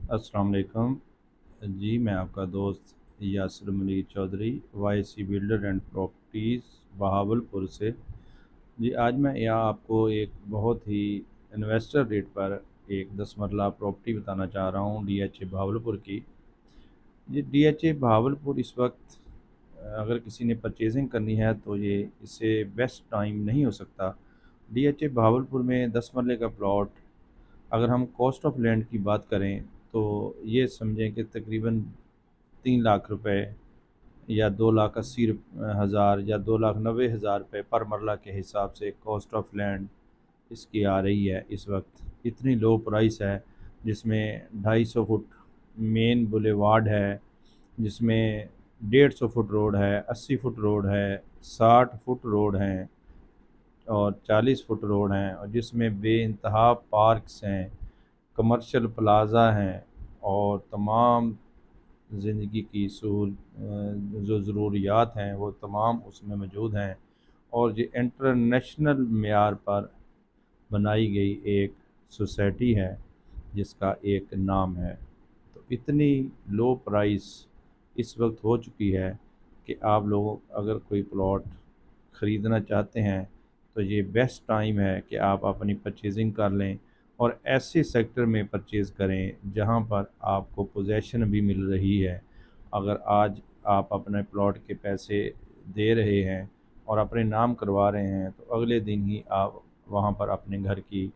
अस्सलाम वालेकुम। जी, मैं आपका दोस्त Yasir Malik Chaudhry, YC builder and properties Bahawalpur से। जी, आज मैं यहाँ आपको एक बहुत ही इन्वेस्टर रेट पर एक 10 मरला प्रॉपर्टी बताना चाह रहा हूँ डीएचए बहावलपुर की। ये डीएचए बहावलपुर इस वक्त अगर किसी ने परचेजिंग करनी है तो ये इससे बेस्ट टाइम नहीं हो सकता। डीएचए बहावलपुर में 10 मरले का प्लॉट, अगर हम कॉस्ट ऑफ लैंड की बात करें तो ये समझें कि तकरीबन 3 लाख रुपए या 2,80,000 या 2,90,000 रुपये पर मरला के हिसाब से कॉस्ट ऑफ लैंड इसकी आ रही है इस वक्त। इतनी लो प्राइस है, जिसमें 250 फुट मेन बुलेवार्ड है, जिसमें 150 फुट रोड है, 80 फुट रोड है, 60 फुट रोड हैं और 40 फुट रोड हैं, और जिसमें बेइंतहा पार्क्स हैं, कमर्शियल प्लाज़ा हैं और तमाम ज़िंदगी की जो ज़रूरियात हैं वो तमाम उसमें मौजूद हैं। और ये इंटरनेशनल मेयार पर बनाई गई एक सोसाइटी है जिसका एक नाम है। तो इतनी लो प्राइस इस वक्त हो चुकी है कि आप लोग अगर कोई प्लॉट ख़रीदना चाहते हैं तो ये बेस्ट टाइम है कि आप अपनी परचेजिंग कर लें और ऐसे सेक्टर में परचेज़ करें जहां पर आपको पोजेसन भी मिल रही है। अगर आज आप अपने प्लॉट के पैसे दे रहे हैं और अपने नाम करवा रहे हैं तो अगले दिन ही आप वहां पर अपने घर की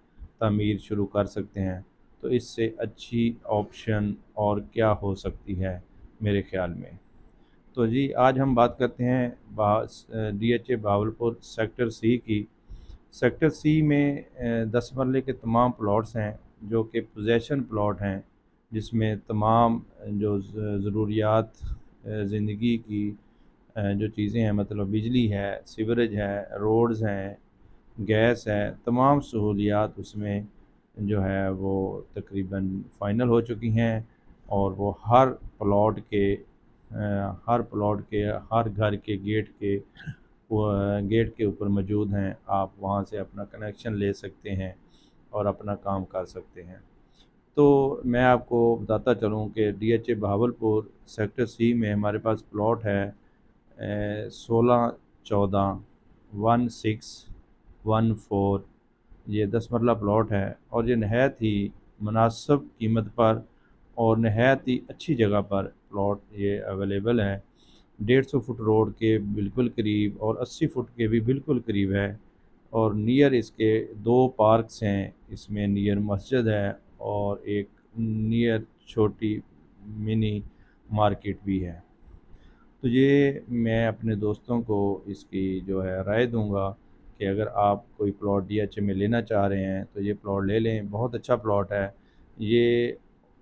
तामीर शुरू कर सकते हैं। तो इससे अच्छी ऑप्शन और क्या हो सकती है मेरे ख़्याल में। तो जी, आज हम बात करते हैं डीएचए बहावलपुर सेक्टर सी की। सेक्टर सी में 10 मरले के तमाम प्लॉट्स हैं जो कि पोजेसन प्लॉट हैं, जिसमें तमाम जो ज़रूरियात ज़िंदगी की जो चीज़ें हैं, मतलब बिजली है, सीवरेज है, रोड्स हैं, गैस है, तमाम सहूलियात उसमें जो है वो तकरीबन फ़ाइनल हो चुकी हैं। और वो हर प्लॉट के हर घर के गेट के ऊपर मौजूद हैं। आप वहाँ से अपना कनेक्शन ले सकते हैं और अपना काम कर सकते हैं। तो मैं आपको बताता चलूँ कि डीएचए बहावलपुर सेक्टर सी में हमारे पास प्लॉट है 1614 ये 10 मरला प्लॉट है और ये नहायत ही मुनासिब कीमत पर और नहायत ही अच्छी जगह पर प्लॉट ये अवेलेबल है। 150 फुट रोड के बिल्कुल करीब और 80 फुट के भी बिल्कुल करीब है। और नियर इसके दो पार्क्स हैं, इसमें नियर मस्जिद है और एक नियर छोटी मिनी मार्केट भी है। तो ये मैं अपने दोस्तों को इसकी जो है राय दूंगा कि अगर आप कोई प्लॉट डीएचए में लेना चाह रहे हैं तो ये प्लॉट ले लें, बहुत अच्छा प्लॉट है। ये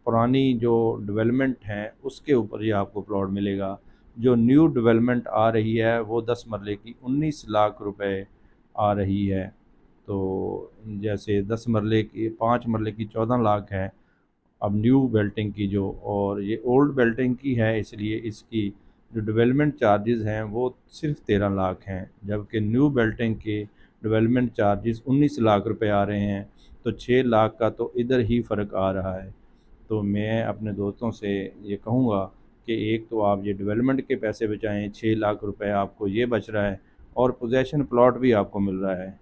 पुरानी जो डेवलपमेंट हैं उसके ऊपर ये आपको प्लॉट मिलेगा। जो न्यू डेवलपमेंट आ रही है वो 10 मरले की 19 लाख रुपए आ रही है। तो जैसे 10 मरले की 5 मरले की 14 लाख है अब न्यू बिल्डिंग की जो, और ये ओल्ड बिल्डिंग की है, इसलिए इसकी जो डेवलपमेंट चार्जेस हैं वो सिर्फ 13 लाख हैं, जबकि न्यू बिल्डिंग के डेवलपमेंट चार्जेस 19 लाख रुपए आ रहे हैं। तो 6 लाख का तो इधर ही फ़र्क आ रहा है। तो मैं अपने दोस्तों से ये कहूँगा कि एक तो आप ये डेवलपमेंट के पैसे बचाएं, 6 लाख रुपए आपको ये बच रहा है और पोजेसन प्लॉट भी आपको मिल रहा है।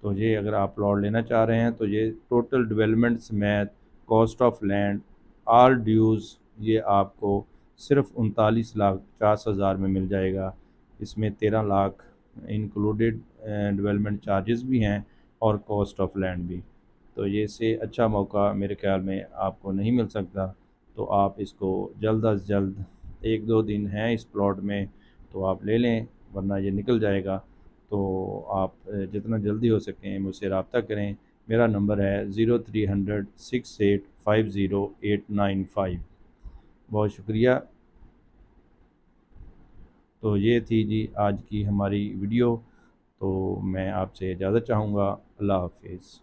तो ये अगर आप प्लॉट लेना चाह रहे हैं तो ये टोटल डेवलपमेंट समेत कॉस्ट ऑफ लैंड ऑल ड्यूज़ ये आपको सिर्फ 39,50,000 में मिल जाएगा। इसमें 13 लाख इंक्लूडेड डेवलपमेंट चार्जेस भी हैं और कॉस्ट ऑफ लैंड भी। तो ये से अच्छा मौका मेरे ख्याल में आपको नहीं मिल सकता। तो आप इसको जल्द अज जल्द, एक दो दिन हैं इस प्लॉट में, तो आप ले लें, वरना ये निकल जाएगा। तो आप जितना जल्दी हो सकें मुझसे रब्ता करें। मेरा नंबर है 0300 6850 895। बहुत शुक्रिया। तो ये थी जी आज की हमारी वीडियो। तो मैं आपसे इजाज़त चाहूँगा। अल्लाह हाफिज़।